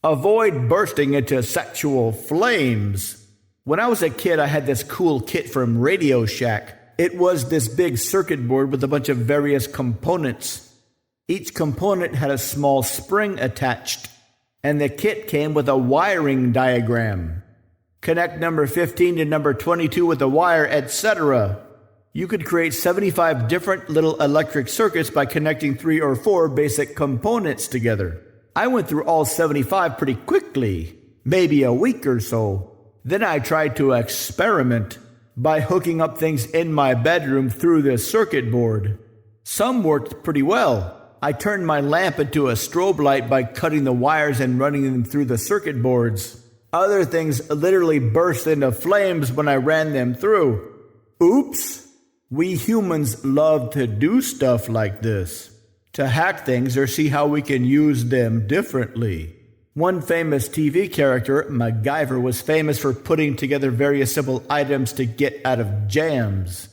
Avoid bursting into sexual flames. When I was a kid, I had this cool kit from Radio Shack. It was this big circuit board with a bunch of various components. Each component had a small spring attached, and the kit came with a wiring diagram. Connect number 15 to number 22 with a wire, etc. You could create 75 different little electric circuits by connecting 3 or 4 basic components together. I went through all 75 pretty quickly, maybe a week or so. Then I tried to experiment by hooking up things in my bedroom through the circuit board. Some worked pretty well. I turned my lamp into a strobe light by cutting the wires and running them through the circuit boards. Other things literally burst into flames when I ran them through. Oops! We humans love to do stuff like this, to hack things or see how we can use them differently. One famous TV character, MacGyver, was famous for putting together various simple items to get out of jams.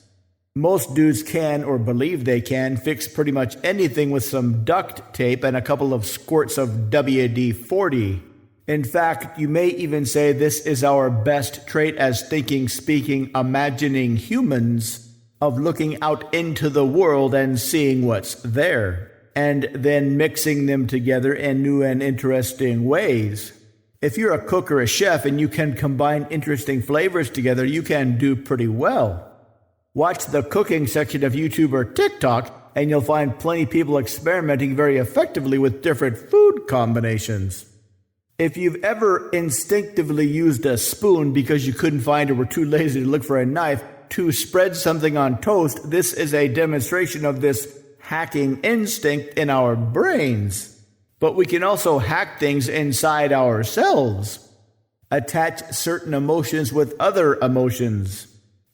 Most dudes can, or believe they can, fix pretty much anything with some duct tape and a couple of squirts of WD-40. In fact, you may even say this is our best trait as thinking, speaking, imagining humans, of looking out into the world and seeing what's there, and then mixing them together in new and interesting ways. If you're a cook or a chef and you can combine interesting flavors together, you can do pretty well. Watch the cooking section of YouTube or TikTok, and you'll find plenty of people experimenting very effectively with different food combinations. If you've ever instinctively used a spoon because you couldn't find or were too lazy to look for a knife to spread something on toast, this is a demonstration of this hacking instinct in our brains. But we can also hack things inside ourselves. Attach certain emotions with other emotions.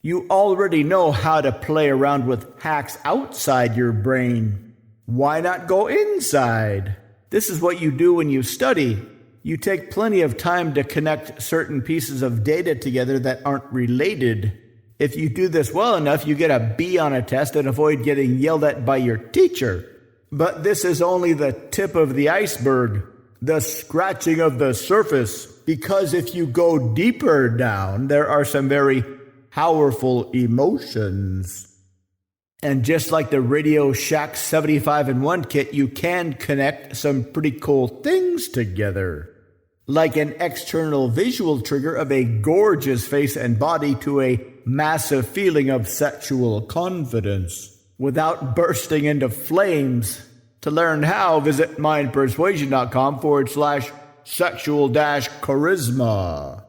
You already know how to play around with hacks outside your brain. Why not go inside? This is what you do when you study. You take plenty of time to connect certain pieces of data together that aren't related. If you do this well enough, you get a B on a test and avoid getting yelled at by your teacher. But this is only the tip of the iceberg, the scratching of the surface, because if you go deeper down, there are some very powerful emotions. And just like the Radio Shack 75-in-1 kit, you can connect some pretty cool things together, like an external visual trigger of a gorgeous face and body to a massive feeling of sexual confidence without bursting into flames. To learn how, visit mindpersuasion.com/sexual-charisma.